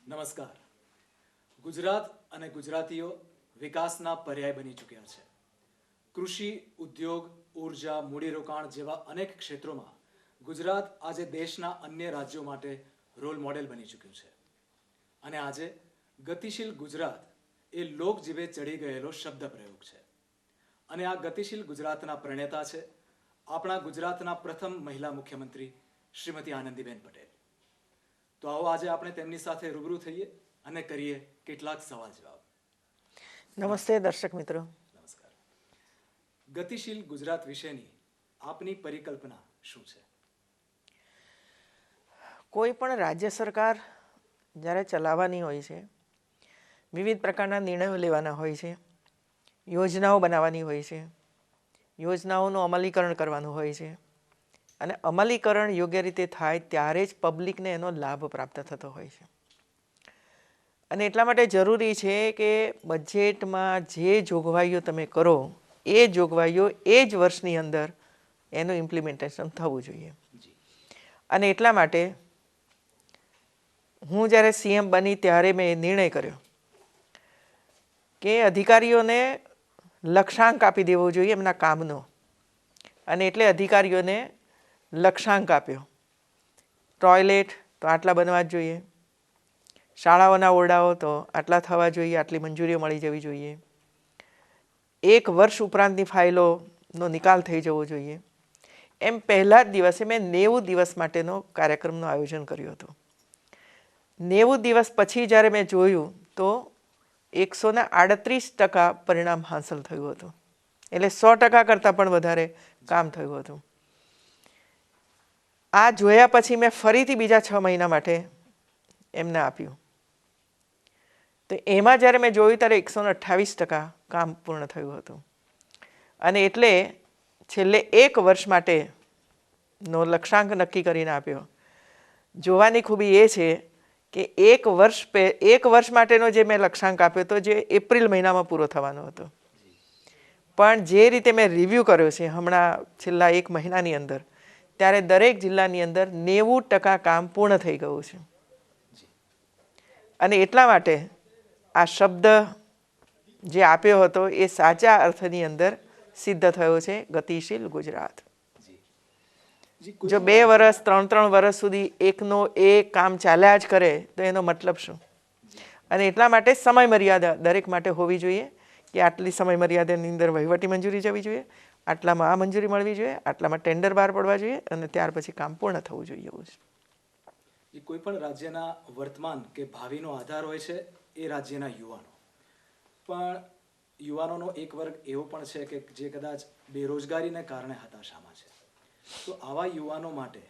નમસ્કાર. ગુજરાત અને ગુજરાતીઓ વિકાસના પર્યાય બની ચૂક્યા છે. કૃષિ, ઉદ્યોગ, ઉર્જા, મૂડીરોકાણ જેવા અનેક ક્ષેત્રોમાં ગુજરાત આજે દેશના અન્ય રાજ્યો માટે રોલ મોડેલ બની ચૂક્યું છે. અને આજે ગતિશીલ ગુજરાત એ લોકજીભે ચડી ગયેલો શબ્દ પ્રયોગ છે. અને આ ગતિશીલ ગુજરાતના પ્રણેતા છે આપણા ગુજરાતના પ્રથમ મહિલા મુખ્યમંત્રી શ્રીમતી આનંદીબેન પટેલ. તો આવો આજે આપણે તેમની સાથે રૂબરૂ થઈએ અને કરીએ કેટલાક સવાલ જવાબ. નમસ્તે દર્શક મિત્રો. નમસ્કાર. ગતિશીલ ગુજરાત વિશેની આપની પરિકલ્પના શું છે? કોઈ પણ રાજ્ય સરકાર જ્યારે ચલાવવાની હોય છે, વિવિધ પ્રકારના નિર્ણયો લેવાના હોય છે, યોજનાઓ બનાવવાની હોય છે, યોજનાઓનું અમલીકરણ કરવાનું હોય છે અને અમલીકરણ યોગ્ય રીતે થાય ત્યારે જ પબ્લિકને એનો લાભ પ્રાપ્ત થતો હોય છે. અને એટલા માટે જરૂરી છે કે બજેટમાં જે જોગવાઈઓ તમે કરો એ જોગવાઈઓ એ જ વર્ષની અંદર એનું ઇમ્પ્લિમેન્ટેશન થવું જોઈએ. અને એટલા માટે હું જ્યારે સીએમ બની ત્યારે મેં નિર્ણય કર્યો કે અધિકારીઓને લક્ષ્યાંક આપી દેવો જોઈએ એમના કામનો. અને એટલે અધિકારીઓને લક્ષ્યાંક આપ્યો. ટોયલેટ તો આટલા બનવા જ જોઈએ, શાળાઓના ઓરડાઓ તો આટલા થવા જોઈએ, આટલી મંજૂરીઓ મળી જવી જોઈએ, 1 વર્ષ ઉપરાંતની ફાઇલોનો નિકાલ થઈ જવો જોઈએ. એમ પહેલા જ દિવસે મેં 90 દિવસ માટેનો કાર્યક્રમનું આયોજન કર્યું હતું. 90 દિવસ પછી જ્યારે મેં જોયું તો 138% પરિણામ હાંસલ થયું હતું. એટલે 100% કરતાં પણ વધારે કામ થયું હતું. આ જોયા પછી મેં ફરીથી બીજા 6 મહિના માટે એમને આપ્યું. તો એમાં જ્યારે મેં જોયું ત્યારે 128% કામ પૂર્ણ થયું હતું. અને એટલે છેલ્લે 1 વર્ષ માટેનો લક્ષ્યાંક નક્કી કરીને આપ્યો. જોવાની ખૂબી એ છે કે 1 વર્ષ માટેનો જે મેં લક્ષ્યાંક આપ્યો હતો જે એપ્રિલ મહિનામાં પૂરો થવાનો હતો, પણ જે રીતે મેં રિવ્યૂ કર્યો છે હમણાં છેલ્લા 1 મહિનાની અંદર, ત્યારે દરેક જિલ્લાની અંદર 90% કામ પૂર્ણ થઈ ગયું છે. અને એટલા માટે આ શબ્દ જે આપ્યો હતો એ સાચા અર્થની અંદર સિદ્ધ થયો છે, ગતિશીલ ગુજરાત. જો 2 વર્ષ 3 વર્ષ સુધી એકનો એક કામ ચાલ્યા જ કરે તો એનો મતલબ શું? અને એટલા માટે સમય મર્યાદા દરેક માટે હોવી જોઈએ કે આટલી સમય મર્યાદાની અંદર વહીવટી મંજૂરી જવી જોઈએ, આટલામાં આ મંજૂરી મળવી જોઈએ, આટલામાં ટેન્ડર બહાર પડવા જોઈએ અને ત્યાર પછી કામ પૂર્ણ થવું જોઈએ. એવું છે. કોઈ પણ રાજ્યના વર્તમાન કે ભાવિનો આધાર હોય છે એ રાજ્યના યુવાનો. પણ યુવાનોનો એક વર્ગ એવો પણ છે કે જે કદાચ બેરોજગારીને કારણે હતાશામાં છે. તો આવા યુવાનો માટે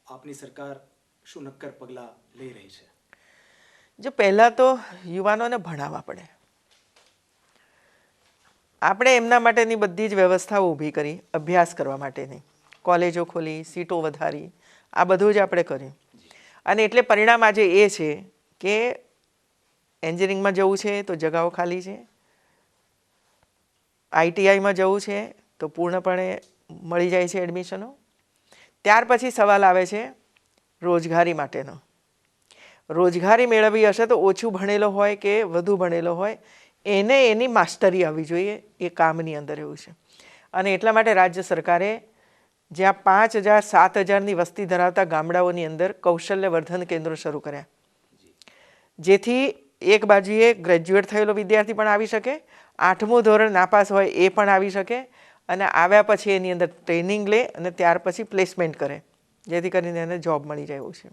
આપની સરકાર શું નક્કર પગલાં લઈ રહી છે? જો પહેલાં તો યુવાનોને ભણાવવા પડે. આપણે એમના માટેની બધી જ વ્યવસ્થાઓ ઊભી કરી, અભ્યાસ કરવા માટેની કોલેજો ખોલી, સીટો વધારી, આ બધું જ આપણે કર્યું. અને એટલે પરિણામ આજે એ છે કે એન્જિનિયરિંગમાં જવું છે તો જગાઓ ખાલી છે, આઈટીઆઈમાં જવું છે તો પૂર્ણપણે મળી જાય છે એડમિશનો. ત્યાર પછી સવાલ આવે છે રોજગારી માટેનો. રોજગારી મેળવવી હશે તો ઓછું ભણેલો હોય કે વધુ ભણેલો હોય એને એની માસ્ટરી આવવી જોઈએ એ કામની અંદર. એવું છે. અને એટલા માટે રાજ્ય સરકારે જ્યાં 5000 7000ની વસ્તી ધરાવતા ગામડાઓની અંદર કૌશલ્યવર્ધન કેન્દ્રો શરૂ કર્યા, જેથી એક બાજુએ ગ્રેજ્યુએટ થયેલો વિદ્યાર્થી પણ આવી શકે, 8મું ધોરણ નાપાસ હોય એ પણ આવી શકે અને આવ્યા પછી એની અંદર ટ્રેનિંગ લે અને ત્યાર પછી પ્લેસમેન્ટ કરે, જેથી કરીને એને જોબ મળી જાય. એવું છે.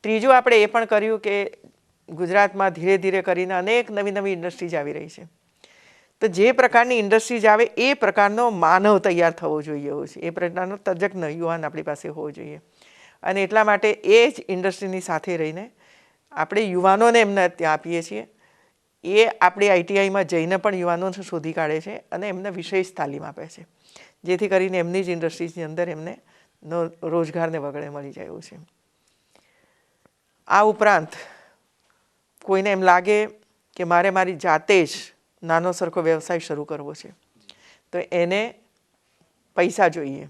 ત્રીજું આપણે એ પણ કર્યું કે ગુજરાતમાં ધીરે ધીરે કરીને અનેક નવી ઇન્ડસ્ટ્રીઝ આવી રહી છે. તો જે પ્રકારની ઇન્ડસ્ટ્રીઝ આવે એ પ્રકારનો માનવ તૈયાર થવો જોઈએ. એવું છે. એ પ્રકારનો તજજ્ઞ યુવાન આપણી પાસે હોવો જોઈએ. અને એટલા માટે એ જ ઇન્ડસ્ટ્રીની સાથે રહીને આપણે યુવાનોને એમને ત્યાં આપીએ છીએ. એ આપણી આઈટીઆઈમાં જઈને પણ યુવાનોને શોધી કાઢે છે અને એમને વિશેષ તાલીમ આપે છે, જેથી કરીને એમની જ ઇન્ડસ્ટ્રીઝની અંદર એમને રોજગારને વગડે મળી જાય. એવું છે. આ ઉપરાંત કોઈને એમ લાગે કે મારે મારી જાતે જ નાનો સરખો વ્યવસાય શરૂ કરવો છે તો એને પૈસા જોઈએ,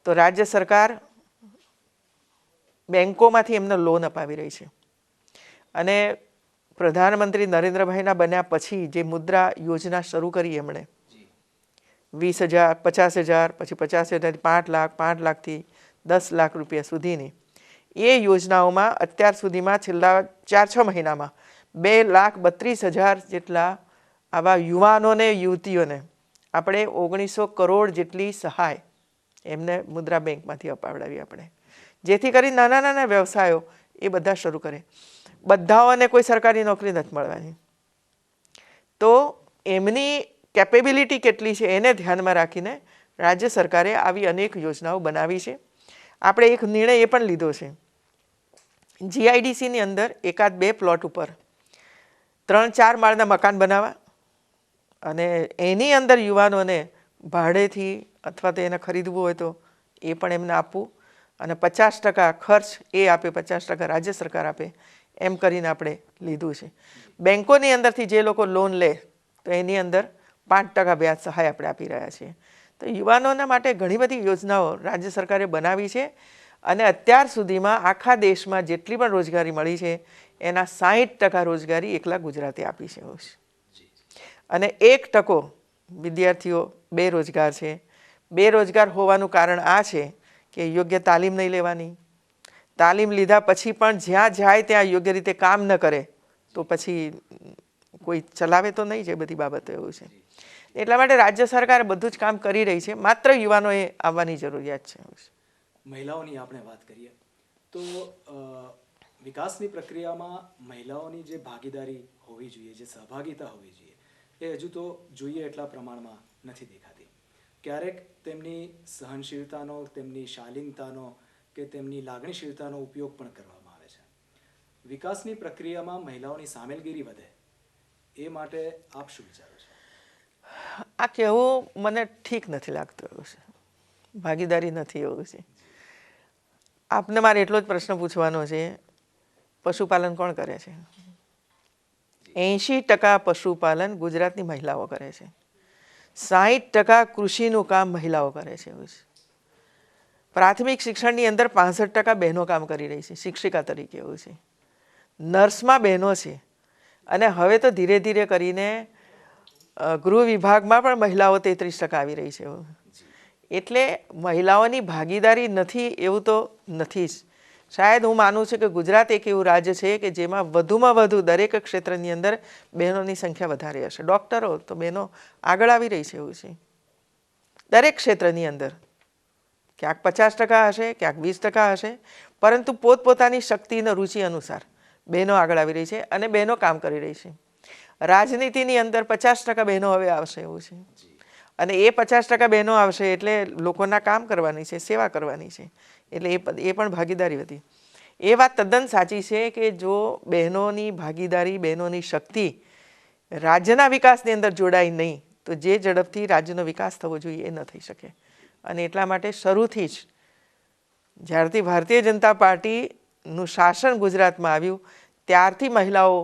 તો રાજ્ય સરકાર બેંકોમાંથી એમને લોન અપાવી રહી છે. અને પ્રધાનમંત્રી નરેન્દ્રભાઈના બન્યા પછી જે મુદ્રા યોજના શરૂ કરી એમણે 20,000, 50,000, પછી 50,000, 5 લાખ, 5 લાખથી 10 લાખ રૂપિયા સુધીની એ યોજનાઓમાં અત્યાર સુધીમાં છેલ્લા 4-6 મહિનામાં 2,32,000 જેટલા આવા યુવાનોને યુવતીઓને આપણે 1900 કરોડ જેટલી સહાય એમને મુદ્રા બેંકમાંથી અપાવડાવી આપણે, જેથી કરી નાના નાના વ્યવસાયો એ બધા શરૂ કરે. બધાઓને કોઈ સરકારી નોકરી નથી મળવાની, તો એમની કેપેબિલિટી કેટલી છે એને ધ્યાનમાં રાખીને રાજ્ય સરકારે આવી અનેક યોજનાઓ બનાવી છે. આપણે એક નિર્ણય એ પણ લીધો છે, GIDCની અંદર 1-2 પ્લોટ ઉપર 3-4 માળના મકાન બનાવવા અને એની અંદર યુવાનોને ભાડેથી અથવા તો એને ખરીદવું હોય તો એ પણ એમને આપવું અને 50% ખર્ચ એ આપે, 50% રાજ્ય સરકાર આપે, એમ કરીને આપણે લીધું છે. બેન્કોની અંદરથી જે લોકો લોન લે તો એની અંદર 5% વ્યાજ સહાય આપણે આપી રહ્યા છીએ. તો યુવાનોના માટે ઘણી બધી યોજનાઓ રાજ્ય સરકારે બનાવી છે અને અત્યાર સુધીમાં આખા દેશમાં જેટલી પણ રોજગારી મળી છે એના 60% રોજગારી એકલા ગુજરાતે આપી છે. અને 1% વિદ્યાર્થીઓ બેરોજગાર છે. બેરોજગાર હોવાનું કારણ આ છે કે યોગ્ય તાલીમ નહીં લેવાની, તાલીમ લીધા પછી પણ જ્યાં જાય ત્યાં યોગ્ય રીતે કામ ન કરે તો પછી કોઈ ચલાવે તો નહીં, જે બધી બાબતો એવું છે. એટલા માટે રાજ્ય સરકાર બધું જ કામ કરી રહી છે, માત્ર યુવાનોએ આવવાની જરૂરિયાત છે. મહિલાઓની આપણે વાત કરીએ તો વિકાસની પ્રક્રિયામાં મહિલાઓની જે ભાગીદારી હોવી જોઈએ, જે સહભાગિતા હોવી જોઈએ, એ હજુ તો જોઈએ એટલા પ્રમાણમાં નથી દેખાતી. ક્યારેક તેમની સહનશીલતાનો, તેમની શાલીનતાનો કે તેમની લાગણીશીલતાનો ઉપયોગ પણ કરવામાં આવે છે. વિકાસની પ્રક્રિયામાં મહિલાઓની સામેલગીરી વધે એ માટે આપ શું વિચારો છો? આ કહેવું મને ઠીક નથી લાગતું. એવું છે, ભાગીદારી નથી એવું છે. આપને મારે એટલો જ પ્રશ્ન પૂછવાનો છે, પશુપાલન કોણ કરે છે? 80% પશુપાલન ગુજરાતની મહિલાઓ કરે છે. 60% કૃષિનું કામ મહિલાઓ કરે છે. એવું છે. પ્રાથમિક શિક્ષણની અંદર 65% બહેનો કામ કરી રહી છે શિક્ષિકા તરીકે. એવું છે. નર્સમાં બહેનો છે અને હવે તો ધીરે ધીરે કરીને ગૃહ વિભાગમાં પણ મહિલાઓ 33% આવી રહી છે. એટલે મહિલાઓની ભાગીદારી નથી એવું તો નથી જ. શાયદ હું માનું છું કે ગુજરાત એક એવું રાજ્ય છે કે જેમાં વધુમાં વધુ દરેક ક્ષેત્રની અંદર બહેનોની સંખ્યા વધારે હશે. ડૉક્ટરો તો બહેનો આગળ આવી રહી છે. એવું છે દરેક ક્ષેત્રની અંદર. ક્યાંક 50% હશે, ક્યાંક 20% હશે, પરંતુ પોતપોતાની શક્તિ અને રુચિ અનુસાર બહેનો આગળ આવી રહી છે અને બહેનો કામ કરી રહી છે. રાજનીતિની અંદર 50% બહેનો હવે આવશે. એવું છે. અને એ 50% બહેનો આવશે એટલે લોકોના કામ કરવાની છે, સેવા કરવાની છે, એટલે એ પણ ભાગીદારી હતી. એ વાત તદ્દન સાચી છે કે જો બહેનોની ભાગીદારી, બહેનોની શક્તિ રાજ્યના વિકાસની અંદર જોડાય નહીં તો જે ઝડપથી રાજ્યનો વિકાસ થવો જોઈએ એ ન થઈ શકે. અને એટલા માટે શરૂથી જ જ્યારથી ભારતીય જનતા પાર્ટીનું શાસન ગુજરાતમાં આવ્યું ત્યારથી મહિલાઓ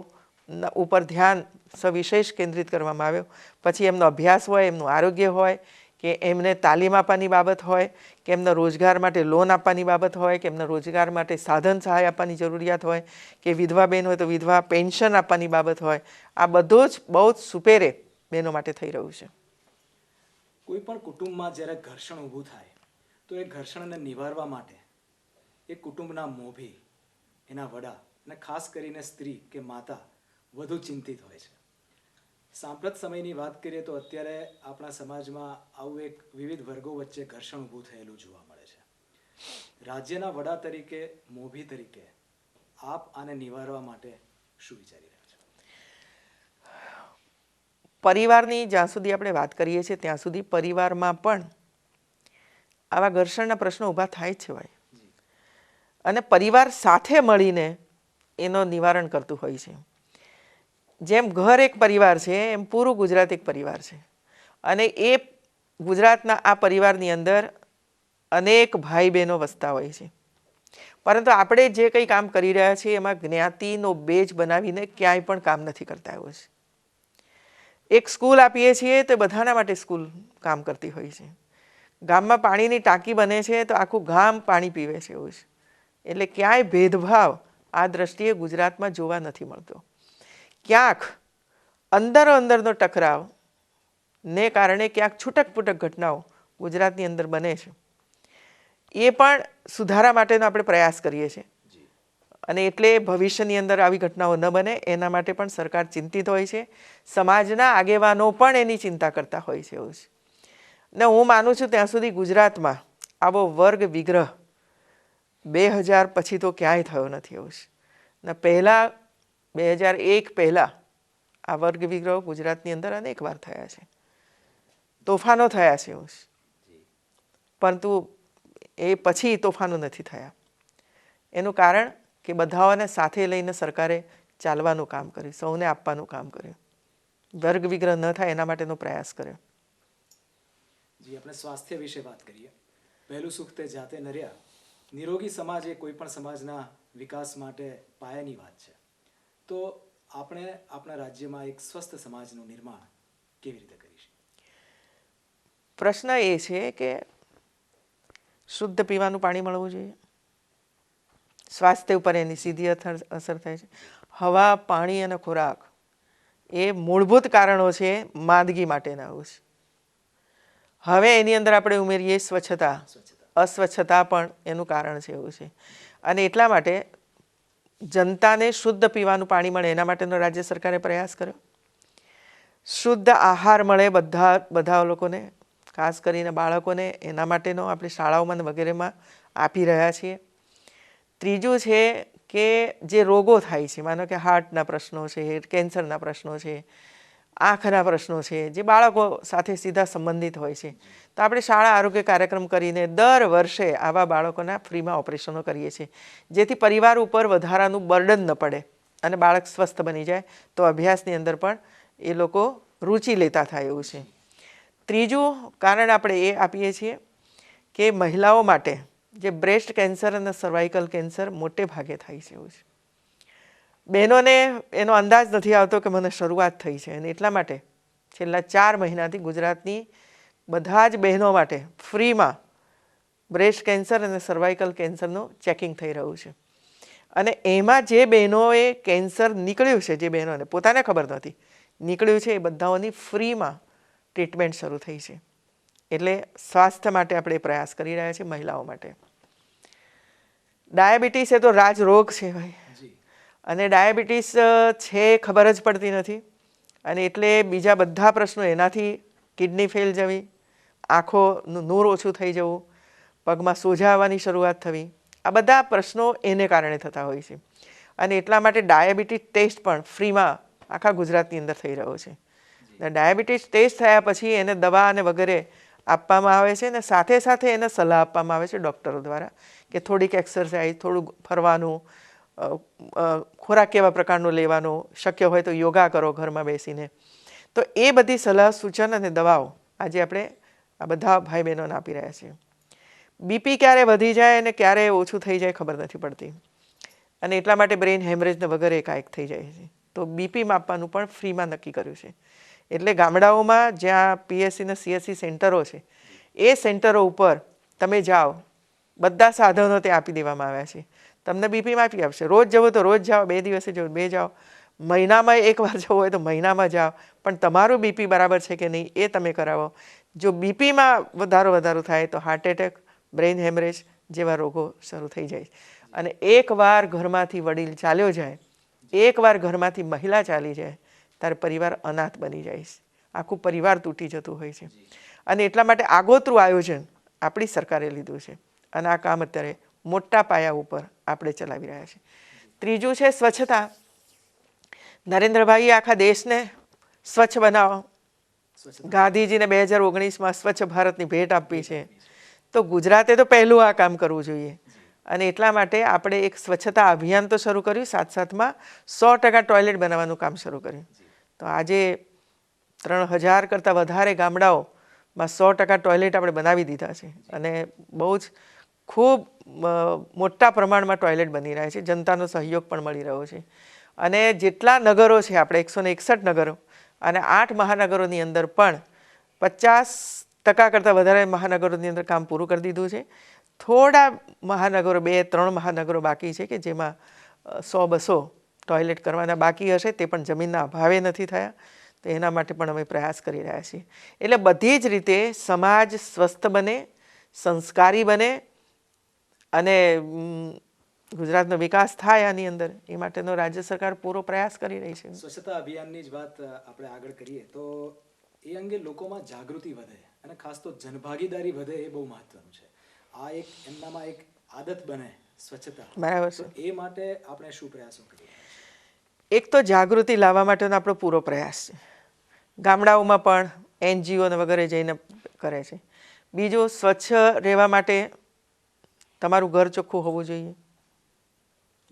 ઉપર ધ્યાન સવિશેષ કેન્દ્રિત કરવામાં આવ્યો. પછી એમનો અભ્યાસ હોય, એમનું આરોગ્ય હોય, કે એમને તાલીમ આપવાની બાબત હોય, કે એમના રોજગાર માટે લોન આપવાની બાબત હોય, કે એમના રોજગાર માટે સાધન સહાય આપવાની જરૂરિયાત હોય, કે વિધવા બહેન હોય તો વિધવા પેન્શન આપવાની બાબત હોય, આ બધું જ બહુ જ સુપેરે બહેનો માટે થઈ રહ્યું છે. કોઈ પણ કુટુંબમાં જ્યારે ઘર્ષણ ઊભું થાય તો એ ઘર્ષણને નિવારવા માટે એ કુટુંબના મોભી, એના વડા અને ખાસ કરીને સ્ત્રી કે માતા વધુ ચિંતિત હોય છે. સાંપ્રત સમયની વાત કરીએ તો અત્યારે આપણા સમાજમાં આવું એક વિવિધ વર્ગો વચ્ચે ઘર્ષણ ઊભું થયેલું જોવા મળે છે. રાજ્યના વડા તરીકે, મોભી તરીકે આપ આને નિવારવા માટે શું વિચારી રહ્યા છો? પરિવારની જ્યાં સુધી આપણે વાત કરીએ છીએ ત્યાં સુધી પરિવારમાં પણ આવા ઘર્ષણના પ્રશ્નો ઊભા થાય જ છે ભાઈ. અને પરિવાર સાથે મળીને એનો નિવારણ કરતું હોય છે. જેમ ઘર એક પરિવાર છે એમ પૂરું ગુજરાત એક પરિવાર છે. અને એ ગુજરાતના આ પરિવારની અંદર અનેક ભાઈ બહેનો વસતા હોય છે. પરંતુ આપણે જે કંઈ કામ કરી રહ્યા છીએ એમાં જ્ઞાતિનો બેજ બનાવીને ક્યાંય પણ કામ નથી કરતા. એવું છે. એક સ્કૂલ આપીએ છીએ તો બધાના માટે સ્કૂલ કામ કરતી હોય છે. ગામમાં પાણીની ટાંકી બને છે તો આખું ગામ પાણી પીવે છે. એવું છે. એટલે ક્યાંય ભેદભાવ આ દ્રષ્ટિએ ગુજરાતમાં જોવા નથી મળતો. ક્યાંક અંદરનો ટકરાવ ને કારણે ક્યાંક છૂટક પૂટક ઘટનાઓ ગુજરાતની અંદર બને છે. એ પણ સુધારા માટેનો આપણે પ્રયાસ કરીએ છીએ અને એટલે ભવિષ્યની અંદર આવી ઘટનાઓ ન બને એના માટે પણ સરકાર ચિંતિત હોય છે. સમાજના આગેવાનો પણ એની ચિંતા કરતા હોય છે એવું છે. ને હું માનું છું ત્યાં સુધી ગુજરાતમાં આવો વર્ગ વિગ્રહ 2000 પછી તો ક્યાંય થયો નથી એવું છે. ને પહેલાં 2001 પહેલાં આ વર્ગ વિગ્રહ ગુજરાતની અંદર અનેક વાર થયા છે, તોફાનો થયા છે એવું છે, પરંતુ એ પછી તોફાનો નથી થયા. એનું કારણ કે બધાઓને સાથે લઈને સરકારે ચાલવાનું કામ કર્યું, સૌને આપવાનું કામ કર્યું, વર્ગ વિગ્રહ ન થાય એના માટેનો પ્રયાસ કર્યો. જી, આપણે સ્વાસ્થ્ય વિશે વાત કરીએ. પહેલું સુખ તે જાતે નર્યા. નિરોગી સમાજ એ કોઈ પણ સમાજના વિકાસ માટે પાયાની વાત છે. તો આપણે આપણા રાજ્યમાં એક સ્વસ્થ સમાજનું નિર્માણ કેવી રીતે કરીશું? પ્રશ્ન એ છે કે શુદ્ધ પીવાનું પાણી મળવું જોઈએ. સ્વાસ્થ્ય ઉપર એની સીધી અસર થાય છે. હવા, પાણી અને ખોરાક એ મૂળભૂત કારણો છે માંદગી માટેના એવું છે. હવે એની અંદર આપણે ઉમેરીએ સ્વચ્છતા. અસ્વચ્છતા પણ એનું કારણ છે એવું છે. અને એટલા માટે જનતાને શુદ્ધ પીવાનું પાણી મળે એના માટેનો રાજ્ય સરકારે પ્રયાસ કર્યો. શુદ્ધ આહાર મળે બધા લોકોને, ખાસ કરીને બાળકોને, એના માટેનો આપણે શાળાઓમાં વગેરેમાં આપી રહ્યા છીએ. ત્રીજું છે કે જે રોગો થાય છે, માનો કે હાર્ટના પ્રશ્નો છે, કેન્સરના પ્રશ્નો છે, આંખના પ્રશ્નો છે, જે બાળકો સાથે સીધા સંબંધિત હોય છે, તો આપણે શાળા આરોગ્ય કાર્યક્રમ કરીને દર વર્ષે આવા બાળકોના ફ્રીમાં ઓપરેશનો કરીએ છીએ, જેથી પરિવાર ઉપર વધારાનું બર્ડન ન પડે અને બાળક સ્વસ્થ બની જાય તો અભ્યાસની અંદર પણ એ લોકો રુચિ લેતા થાય એવું છે. ત્રીજું કારણ આપણે એ આપીએ છીએ કે મહિલાઓ માટે જે બ્રેસ્ટ કેન્સર અને સર્વાઇકલ કેન્સર મોટે ભાગે થાય છે એવું છે. બહેનોને એનો અંદાજ નથી આવતો કે મને શરૂઆત થઈ છે, અને એટલા માટે છેલ્લા 4 મહિનાથી ગુજરાતની બધા જ બહેનો માટે ફ્રીમાં બ્રેસ્ટ કેન્સર અને સર્વાઇકલ કેન્સરનું ચેકિંગ થઈ રહ્યું છે. અને એમાં જે બહેનોએ કેન્સર નીકળ્યું છે, જે બહેનોને પોતાને ખબર નથી નીકળ્યું છે, એ બધાઓની ફ્રીમાં ટ્રીટમેન્ટ શરૂ થઈ છે. એટલે સ્વાસ્થ્ય માટે આપણે પ્રયાસ કરી રહ્યા છીએ મહિલાઓ માટે. ડાયાબિટીસ એ તો રાજરોગ છે ભાઈ, અને ડાયાબિટીસ છે ખબર જ પડતી નથી, અને એટલે બીજા બધા પ્રશ્નો એનાથી કિડની ફેલ જવી, આંખોનું નૂર ઓછું થઈ જવું, પગમાં સોજા આવવાની શરૂઆત થવી, આ બધા પ્રશ્નો એને કારણે થતા હોય છે. અને એટલા માટે ડાયાબિટીસ ટેસ્ટ પણ ફ્રીમાં આખા ગુજરાતની અંદર થઈ રહ્યો છે. ડાયાબિટીસ ટેસ્ટ થયા પછી એને દવા અને વગેરે આપવામાં આવે છે, અને સાથે સાથે એને સલાહ આપવામાં આવે છે ડૉક્ટરો દ્વારા કે થોડીક એક્સરસાઇઝ, થોડું ફરવાનું, ખોરાક કેવા પ્રકારનો લેવાનો, શક્ય હોય તો યોગા કરો ઘરમાં બેસીને. તો એ બધી સલાહ, સૂચન અને દવાઓ આજે આપણે આ બધા ભાઈ બહેનોને આપી રહ્યા છીએ. બીપી ક્યારે વધી જાય અને ક્યારે ઓછું થઈ જાય ખબર નથી પડતી, અને એટલા માટે બ્રેઇન હેમરેજને વગેરે એકાએક થઈ જાય છે. તો બીપી માપવાનું પણ ફ્રીમાં નક્કી કર્યું છે. એટલે ગામડાઓમાં જ્યાં પીએસસી અને સીએસસી સેન્ટરો છે, એ સેન્ટરો ઉપર તમે જાઓ, બધા સાધનો ત્યાં આપી દેવામાં આવ્યા છે. તમને બીપી માપી આપશે. રોજ જવું તો રોજ જાઓ, 2 દિવસે જવું 2 જાઓ, મહિનામાં એકવાર જવું હોય તો મહિનામાં જાઓ, પણ તમારું બીપી બરાબર છે કે નહીં એ તમે કરાવો. જો બીપીમાં વધારો થાય તો હાર્ટ એટેક, બ્રેઇન હેમરેજ જેવા રોગો શરૂ થઈ જાય. અને એકવાર ઘરમાંથી વડીલ ચાલ્યો જાય, એકવાર ઘરમાંથી મહિલા ચાલી જાય, ત્યારે પરિવાર અનાથ બની જાય છે, આખું પરિવાર તૂટી જતું હોય છે. અને એટલા માટે આગોતરું આયોજન આપણી સરકારે લીધું છે, અને આ કામ અત્યારે મોટા પાયા ઉપર આપણે ચલાવી રહ્યા છીએ. ત્રીજું છે સ્વચ્છતા. નરેન્દ્રભાઈએ આખા દેશને સ્વચ્છ બનાવો, ગાંધીજીને 2019માં સ્વચ્છ ભારતની ભેટ આપી છે. તો ગુજરાતે તો પહેલું આ કામ કરવું જોઈએ, અને એટલા માટે આપણે એક સ્વચ્છતા અભિયાન તો શરૂ કર્યું, સાથમાં 100% ટોયલેટ બનાવવાનું કામ શરૂ કર્યું. તો આજે 3000 કરતાં વધારે ગામડાઓમાં 100% ટોયલેટ આપણે બનાવી દીધા છે, અને બહુ જ ખૂબ મોટા પ્રમાણમાં ટોયલેટ બની રહ્યા છે. જનતાનો સહયોગ પણ મળી રહ્યો છે. અને જેટલા નગરો છે આપણે 161 નગરો અને 8 મહાનગરોની અંદર પણ 50% કરતાં વધારે મહાનગરોની અંદર કામ પૂરું કરી દીધું છે. થોડા મહાનગરો, 2-3 મહાનગરો બાકી છે કે જેમાં 100-200 ટોયલેટ કરવાના બાકી હશે, તે પણ જમીનના અભાવે નથી થયા. તો એના માટે પણ અમે પ્રયાસ કરી રહ્યા છીએ. એટલે બધી જ રીતે સમાજ સ્વસ્થ બને, સંસ્કારી બને અને ગુજરાતનો વિકાસ થાય આની અંદર, એ માટેનો રાજ્ય સરકાર પૂરો પ્રયાસ કરી રહી છે. સ્વચ્છતા અભિયાનની જ વાત આપણે આગળ કરીએ તો એ અંગે લોકોમાં જાગૃતિ વધે અને ખાસ તો જનભાગીદારી વધે એ બહુ મહત્વનું છે. આ એક એમનામાં એક આદત બને સ્વચ્છતા. બરાબર છે. તો એ માટે આપણે શું પ્રયાસો કરીએ? એક તો જાગૃતિ લાવવા માટેનો આપણો પૂરો પ્રયાસ છે. ગામડાઓમાં પણ NGO ને વગેરે જઈને કરે છે. બીજું, સ્વચ્છ રહેવા માટે તમારું ઘર ચોખ્ખું હોવું જોઈએ,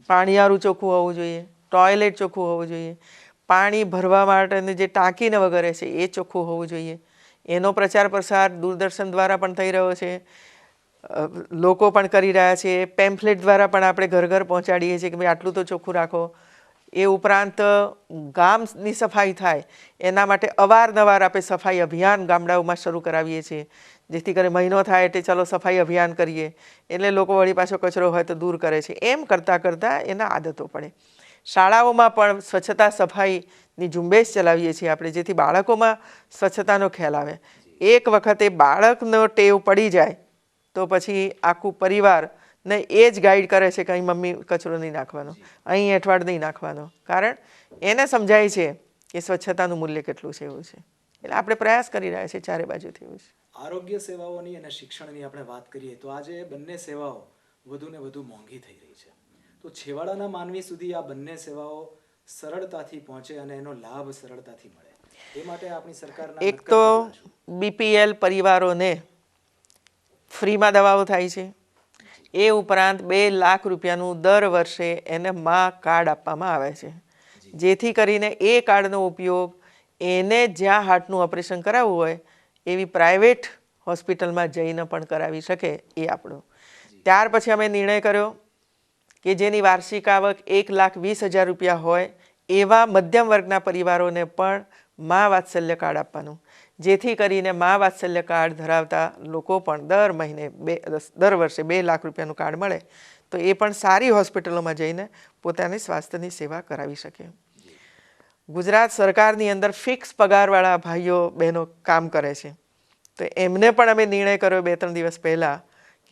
પાણીયારું ચોખ્ખું હોવું જોઈએ, ટોયલેટ ચોખ્ખું હોવું જોઈએ, પાણી ભરવા માટેની જે ટાંકીને વગેરે છે એ ચોખ્ખું હોવું જોઈએ. એનો પ્રચાર પ્રસાર દૂરદર્શન દ્વારા પણ થઈ રહ્યો છે, લોકો પણ કરી રહ્યા છે. પેમ્ફલેટ દ્વારા પણ આપણે ઘર ઘર પહોંચાડીએ છીએ કે ભાઈ આટલું તો ચોખ્ખું રાખો. એ ઉપરાંત ગામની સફાઈ થાય એના માટે અવારનવાર આપણે સફાઈ અભિયાન ગામડાઓમાં શરૂ કરાવીએ છીએ, જેથી કરી મહિનો થાય એટલે ચાલો સફાઈ અભિયાન કરીએ, એટલે લોકો વળી પાછો કચરો હોય તો દૂર કરે છે. એમ કરતાં કરતાં એના આદતો પડે. શાળાઓમાં પણ સ્વચ્છતા સફાઈની ઝુંબેશ ચલાવીએ છીએ આપણે, જેથી બાળકોમાં સ્વચ્છતાનો ખ્યાલ આવે. એક વખતે બાળકનો ટેવ પડી જાય તો પછી આખું પરિવાર ને એ જ ગાઈડ કરે છે કે અહીં મમ્મી કચરો નહીં નાખવાનો, અહીં એઠવાડ નહીં નાખવાનો. કારણ એને સમજાય છે કે સ્વચ્છતાનું મૂલ્ય કેટલું છે એવું છે. એટલે આપણે પ્રયાસ કરી રહ્યા છીએ ચારે બાજુથી એવું છે. આરોગ્ય સેવાઓની અને શિક્ષણની આપણે વાત કરીએ તો આજે બંને સેવાઓ વધુ ને વધુ મોંઘી થઈ રહી છે. તો છેવાડાના માનવી સુધી આ બંને સેવાઓ સરળતાથી પહોંચે અને એનો લાભ સરળતાથી મળે, એ માટે આપણી સરકારના એક તો BPL પરિવારોને ફ્રીમાં દવાઓ થાય છે. એ ઉપરાંત 2 લાખ રૂપિયાનું દર વર્ષે એને મા કાર્ડ આપવામાં આવે છે, જેથી કરીને એ કાર્ડનો ઉપયોગ એને જ્યાં હાર્ટનું ઓપરેશન કરાવવું હોય એવી પ્રાઇવેટ હોસ્પિટલમાં જઈને પણ કરાવી શકે એ આપણું. ત્યાર પછી અમે નિર્ણય કર્યો કે જેની વાર્ષિક આવક 1,20,000 રૂપિયા હોય એવા મધ્યમ વર્ગના પરિવારોને પણ મા વાત્સલ્ય કાર્ડ આપવાનું, જેથી કરીને મા વાત્સલ્ય કાર્ડ ધરાવતા લોકો પણ દર વર્ષે 2 લાખ રૂપિયાનું કાર્ડ મળે તો એ પણ સારી હોસ્પિટલોમાં જઈને પોતાની સ્વાસ્થ્યની સેવા કરાવી શકે. ગુજરાત સરકારની અંદર ફિક્સ પગારવાળા ભાઈઓ બહેનો કામ કરે છે, તો એમને પણ અમે નિર્ણય કર્યો 2-3 દિવસ પહેલાં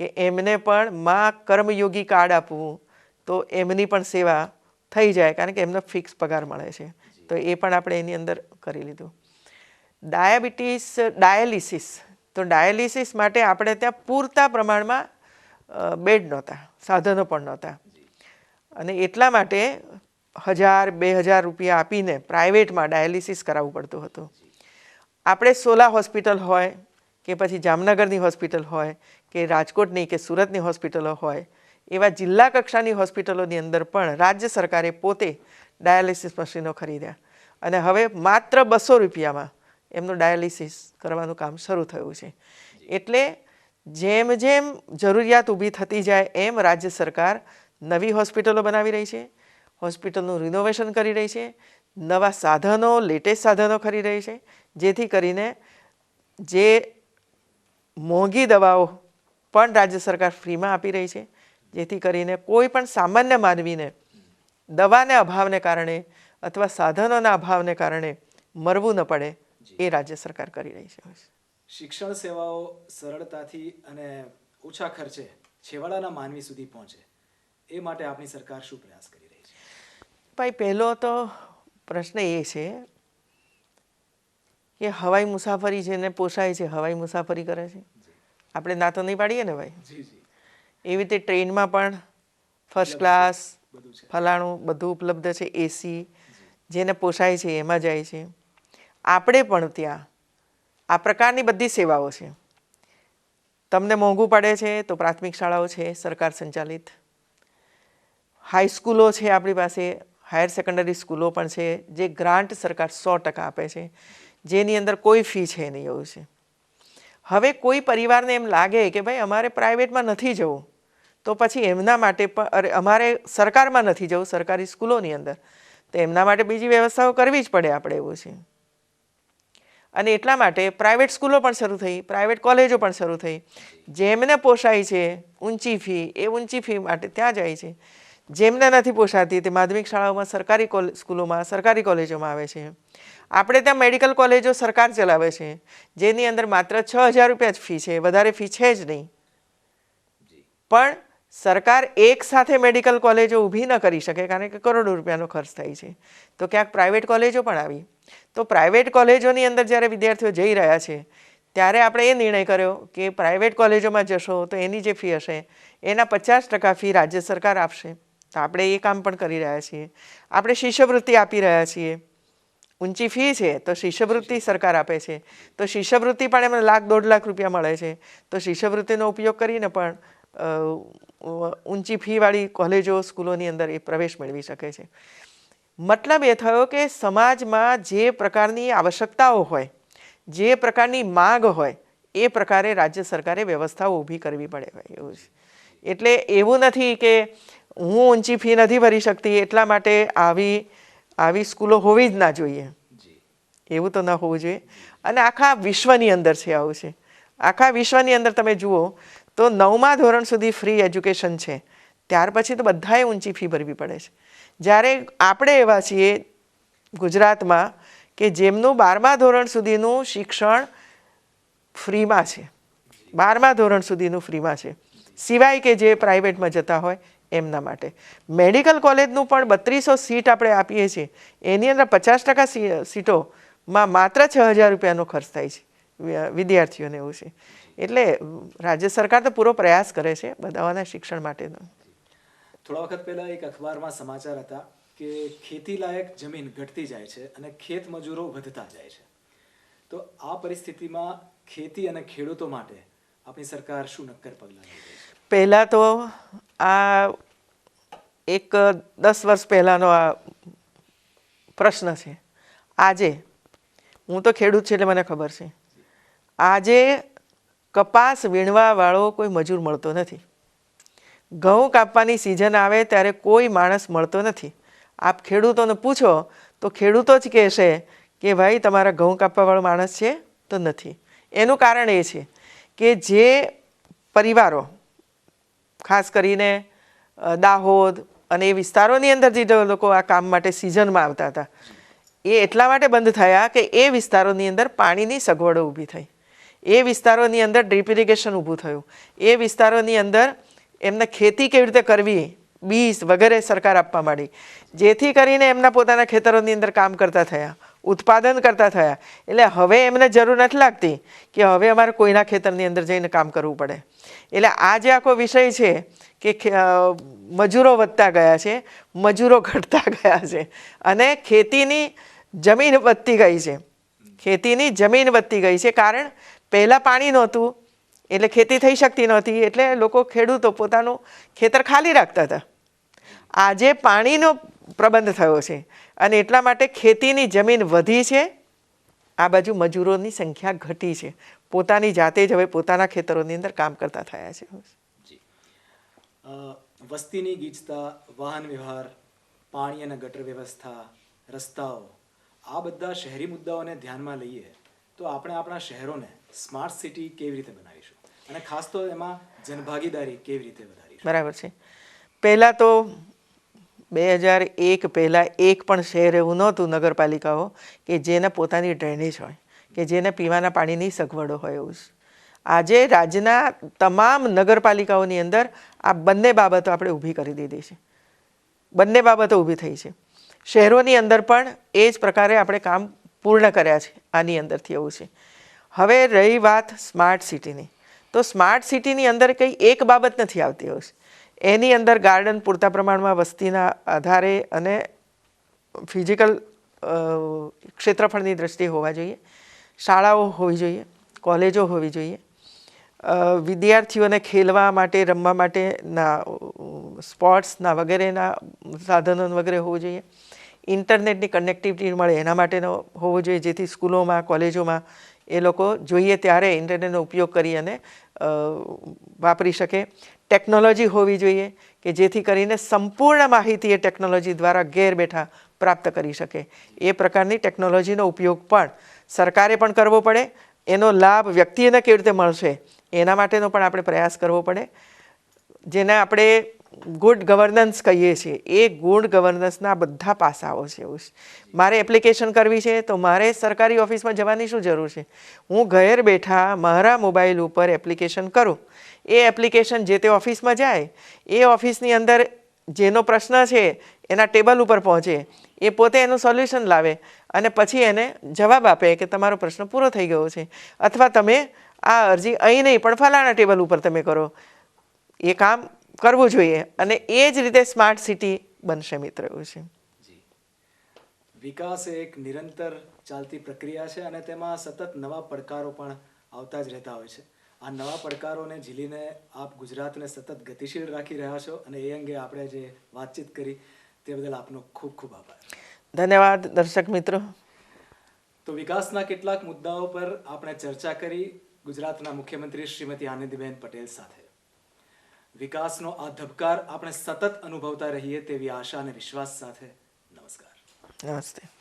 કે એમને પણ મા કર્મયોગી કાર્ડ આપવું, તો એમની પણ સેવા થઈ જાય, કારણ કે એમનો ફિક્સ પગાર મળે છે. તો એ પણ આપણે એની અંદર કરી લીધું. ડાયાલિસિસ, તો ડાયાલિસિસ માટે આપણે ત્યાં પૂરતા પ્રમાણમાં બેડ નહોતા, સાધનો પણ નહોતા, અને એટલા માટે 1,000-2,000 રૂપિયા આપીને પ્રાઇવેટમાં ડાયાલિસિસ કરાવવું પડતું હતું. આપણે સોલા હોસ્પિટલ હોય કે પછી જામનગરની હોસ્પિટલ હોય કે રાજકોટની કે સુરતની હોસ્પિટલો હોય, એવા જિલ્લા કક્ષાની હોસ્પિટલોની અંદર પણ રાજ્ય સરકારે પોતે ડાયાલિસિસ મશીનો ખરીદ્યા અને હવે માત્ર 200 રૂપિયામાં એમનું ડાયાલિસિસ કરવાનું કામ શરૂ થયું છે. એટલે જેમ જેમ જરૂરિયાત ઊભી થતી જાય એમ રાજ્ય સરકાર નવી હોસ્પિટલો બનાવી રહી છે, હોસ્પિટલનું રિનોવેશન કરી રહી છે, નવા સાધનો, લેટેસ્ટ સાધનો ખરીદી રહી છે, જેથી કરીને જે મોંઘી દવાઓ પણ રાજ્ય સરકાર ફ્રીમાં આપી રહી છે, જેથી કરીને કોઈ પણ સામાન્ય માનવીને દવાના અભાવને કારણે અથવા સાધનોના અભાવને કારણે મરવું ન પડે એ રાજ્ય સરકાર કરી રહી છે. શિક્ષણ સેવાઓ સરળતાથી અને ઓછા ખર્ચે છેવાડાના માનવી સુધી પહોંચે એ માટે આપણી સરકાર શું પ્રયાસ કરી રહી છે? ભાઈ, પહેલો તો પ્રશ્ન એ છે કે હવાઈ મુસાફરી જેને પોસાય છે હવાઈ મુસાફરી કરે છે. આપણે ના તો નહીં પાડીએ ને ભાઈ. એવી રીતે ટ્રેનમાં પણ ફર્સ્ટ ક્લાસ ફલાણું બધું ઉપલબ્ધ છે, AC જેને પોસાય છે એમાં જાય છે. આપણે પણ ત્યાં આ પ્રકારની બધી સેવાઓ છે. તમને મોંઘું પડે છે તો પ્રાથમિક શાળાઓ છે સરકાર સંચાલિત, હાઈસ્કૂલો છે આપણી પાસે, હાયર સેકન્ડરી સ્કૂલો પણ છે જે ગ્રાન્ટ સરકાર 100% આપે છે, જેની અંદર કોઈ ફી છે નહીં એવું છે. હવે કોઈ પરિવારને એમ લાગે કે ભાઈ અમારે પ્રાઇવેટમાં નથી જવું, તો પછી એમના માટે પણ અમારે સરકારમાં નથી જવું, સરકારી સ્કૂલોની અંદર, તો એમના માટે બીજી વ્યવસ્થાઓ કરવી જ પડે આપણે એવું છે. અને એટલા માટે પ્રાઇવેટ સ્કૂલો પણ શરૂ થઈ, પ્રાઇવેટ કોલેજો પણ શરૂ થઈ. જેમને પોસાય છે ઊંચી ફી, એ ઊંચી ફી માટે ત્યાં જાય છે. જેમને નથી પોસાતી તે માધ્યમિક શાળાઓમાં, સરકારી સ્કૂલોમાં, સરકારી કોલેજોમાં આવે છે. આપણે ત્યાં મેડિકલ કોલેજો સરકાર ચલાવે છે, જેની અંદર માત્ર 6,000 રૂપિયા જ ફી છે, વધારે ફી છે જ નહીં. પણ સરકાર એક સાથે મેડિકલ કોલેજો ઊભી ન કરી શકે, કારણ કે કરોડો રૂપિયાનો ખર્ચ થાય છે. તો ક્યાંક પ્રાઇવેટ કોલેજો પણ આવી. તો પ્રાઇવેટ કોલેજોની અંદર જ્યારે વિદ્યાર્થીઓ જઈ રહ્યા છે ત્યારે આપણે એ નિર્ણય કર્યો કે પ્રાઇવેટ કોલેજોમાં જશો તો એની જે ફી હશે એના 50% ફી રાજ્ય સરકાર આપશે. તો આપણે એ કામ પણ કરી રહ્યા છીએ. આપણે શિષ્યવૃત્તિ આપી રહ્યા છીએ. ઊંચી ફી છે તો શિષ્યવૃત્તિ સરકાર આપે છે. તો શિષ્યવૃત્તિ પણ એમને 1,00,000-1.5 લાખ રૂપિયા મળે છે. તો શિષ્યવૃત્તિનો ઉપયોગ કરીને પણ ઊંચી ફીવાળી કોલેજો, સ્કૂલોની અંદર એ પ્રવેશ મેળવી શકે છે. મતલબ એ થયો કે સમાજમાં જે પ્રકારની આવશ્યકતાઓ હોય, જે પ્રકારની માગ હોય, એ પ્રકારે રાજ્ય સરકારે વ્યવસ્થાઓ ઊભી કરવી પડે એવું છે. એટલે એવું નથી કે હું ઊંચી ફી નથી ભરી શકતી એટલા માટે આવી સ્કૂલો હોવી જ ના જોઈએ, એવું તો ન હોવું જોઈએ. અને આખા વિશ્વની અંદર છે આવું છે. આખા વિશ્વની અંદર તમે જુઓ તો 9મા ધોરણ સુધી ફ્રી એજ્યુકેશન છે, ત્યાર પછી તો બધાએ ઊંચી ફી ભરવી પડે છે. જ્યારે આપણે એવા છીએ ગુજરાતમાં કે જેમનું 12મા ધોરણ સુધીનું શિક્ષણ ફ્રીમાં છે, 12મા ધોરણ સુધીનું ફ્રીમાં છે, સિવાય કે જે પ્રાઇવેટમાં જતા હોય એમના માટે. મેડિકલ કોલેજનું પણ 3200 સીટ આપણે આપીએ છીએ, એની અંદર 50% સીટોમાં માત્ર 6,000 રૂપિયાનો ખર્ચ થાય છે વિદ્યાર્થીઓને, એવું છે. એટલે રાજ્ય સરકાર તો પૂરો પ્રયાસ કરે છે બધાઓના શિક્ષણ માટેનો. થોડા વખત પહેલા એક અખબારમાં સમાચાર હતા કે ખેતી લાયક જમીન ઘટતી જાય છે અને ખેત મજૂરો વધતા જાય છે. તો આ પરિસ્થિતિમાં ખેતી અને ખેડૂતો માટે આપણી સરકાર શું નક્કર પગલાં લઈ રહી છે? પહેલાં તો આ એક 10 વર્ષ પહેલાંનો આ પ્રશ્ન છે. આજે હું તો ખેડૂત છું એટલે મને ખબર છે. આજે કપાસ વીણવાવાળો કોઈ મજૂર મળતો નથી. ઘઉં કાપવાની સિઝન આવે ત્યારે કોઈ માણસ મળતો નથી. આપ ખેડૂતોને પૂછો તો ખેડૂતો જ કહેશે કે ભાઈ તમારા ઘઉં કાપવાવાળો માણસ છે તો નથી. એનું કારણ એ છે કે જે પરિવારો ખાસ કરીને દાહોદ અને એ વિસ્તારોની અંદર જે લોકો આ કામ માટે સિઝનમાં આવતા હતા એ એટલા માટે બંધ થયા કે એ વિસ્તારોની અંદર પાણીની સગવડો ઊભી થઈ, એ વિસ્તારોની અંદર ડ્રીપ ઇરિગેશન ઊભું થયું, એ વિસ્તારોની અંદર એમને ખેતી કેવી રીતે કરવી, બીજ વગેરે સરકાર આપવા માંડી, જેથી કરીને એમના પોતાના ખેતરોની અંદર કામ કરતા થયા, ઉત્પાદન કરતા થયા. એટલે હવે એમને જરૂર નથી લાગતી કે હવે અમારે કોઈના ખેતરની અંદર જઈને કામ કરવું પડે. એટલે આ જે આખો વિષય છે કે મજૂરો વધતા ગયા છે, મજૂરો ઘટતા ગયા છે અને ખેતીની જમીન વધતી ગઈ છે. ખેતીની જમીન વધતી ગઈ છે કારણ પહેલાં પાણી નહોતું એટલે ખેતી થઈ શકતી નહોતી, એટલે લોકો ખેડૂતો પોતાનું ખેતર ખાલી રાખતા હતા. આજે પાણીનો પ્રબંધ થયો છે અને એટલા માટે ખેતીની જમીન વધી છે, આ બાજુ મજૂરોની સંખ્યા ઘટી છે. પોતાની જાતે જ હવે પોતાના ખેતરોની અંદર કામ કરતા થયા છે. વસ્તીની ગીચતા, વાહન વ્યવહાર, પાણી અને ગટર વ્યવસ્થા, રસ્તાઓ, આ બધા શહેરી મુદ્દાઓને ધ્યાનમાં લઈએ તો આપણે આપણા શહેરોને સ્માર્ટ સિટી કેવી રીતે બનાવીશું અને ખાસ તો એમાં જનભાગીદારી કેવી રીતે વધારીશું? બરાબર છે. પહેલાં તો 2001 પહેલાં એક પણ શહેર એવું નહોતું, નગરપાલિકાઓ, કે જેને પોતાની ડ્રેનેજ હોય, કે જેને પીવાના પાણીની સગવડો હોય એવું છે. આજે રાજ્યના તમામ નગરપાલિકાઓની અંદર આ બંને બાબતો આપણે ઊભી કરી દીધી છે. બંને બાબતો ઊભી થઈ છે. શહેરોની અંદર પણ એ જ પ્રકારે આપણે કામ પૂર્ણ કર્યા છે આની અંદરથી, એવું છે. હવે રહી વાત સ્માર્ટ સિટીની, તો સ્માર્ટ સિટીની અંદર કંઈ એક બાબત નથી આવતી એવું છે. એની અંદર ગાર્ડન પૂરતા પ્રમાણમાં વસ્તીના આધારે અને ફિઝિકલ ક્ષેત્રફળની દ્રષ્ટિએ હોવા જોઈએ, શાળાઓ હોવી જોઈએ, કોલેજો હોવી જોઈએ, વિદ્યાર્થીઓને ખેલવા માટે, રમવા માટેના સ્પોર્ટ્સના વગેરેના સાધનો વગેરે હોવું જોઈએ, ઇન્ટરનેટની કનેક્ટિવિટી મળે એના માટેનો હોવો જોઈએ, જેથી સ્કૂલોમાં, કોલેજોમાં એ લોકો જોઈએ ત્યારે ઇન્ટરનેટનો ઉપયોગ કરી અને વાપરી શકે. ટેકનોલોજી હોવી જોઈએ કે જેથી કરીને સંપૂર્ણ માહિતી એ ટેકનોલોજી દ્વારા ઘેર બેઠા પ્રાપ્ત કરી શકે. એ પ્રકારની ટેકનોલોજીનો ઉપયોગ પણ સરકારે પણ કરવો પડે. એનો લાભ વ્યક્તિને કેવી રીતે મળશે એના માટેનો પણ આપણે પ્રયાસ કરવો પડે. જેને આપણે ગુડ ગવર્નન્સ કહીએ છીએ, એ ગુડ ગવર્નન્સના બધા પાસાઓ છે. એવું છે. મારે એપ્લિકેશન કરવી છે તો મારે સરકારી ઓફિસમાં જવાની શું જરૂર છે? હું ઘેર બેઠા મારા મોબાઈલ ઉપર એપ્લિકેશન કરું, એ એપ્લિકેશન જે તે ઓફિસમાં જાય, એ ઓફિસની અંદર જેનો પ્રશ્ન છે એના ટેબલ ઉપર પહોંચે, એ પોતે એનું સોલ્યુશન લાવે અને પછી એને જવાબ આપે કે તમારો પ્રશ્ન પૂરો થઈ ગયો છે, અથવા તમે આ અરજી અહીં નહીં પણ ફલાણા ટેબલ ઉપર તમે કરો. એ કામ કરવું જોઈએ અને એ જ રીતે સ્માર્ટ સિટી બનશે મિત્ર. એવું છે. જી, વિકાસ એ એક નિરંતર ચાલતી પ્રક્રિયા છે અને તેમાં સતત નવા પડકારો પણ આવતા જ રહેતા હોય છે. આ નવા પડકારોને ઝીલીને આપ ગુજરાતને સતત ગતિશીલ રાખી રહ્યા છો અને એ અંગે આપણે જે વાતચીત કરી તે બદલ આપનો ખૂબ ખૂબ આભાર. ધન્યવાદ દર્શક મિત્રો. તો વિકાસના કેટલાક મુદ્દાઓ પર આપણે ચર્ચા કરી ગુજરાતના મુખ્યમંત્રી શ્રીમતી આનંદીબેન પટેલ સાથે. વિકાસનો આ ધબકાર આપણે સતત અનુભવતા રહીએ તેવી આશા અને વિશ્વાસ સાથે નમસ્કાર. નમસ્તે.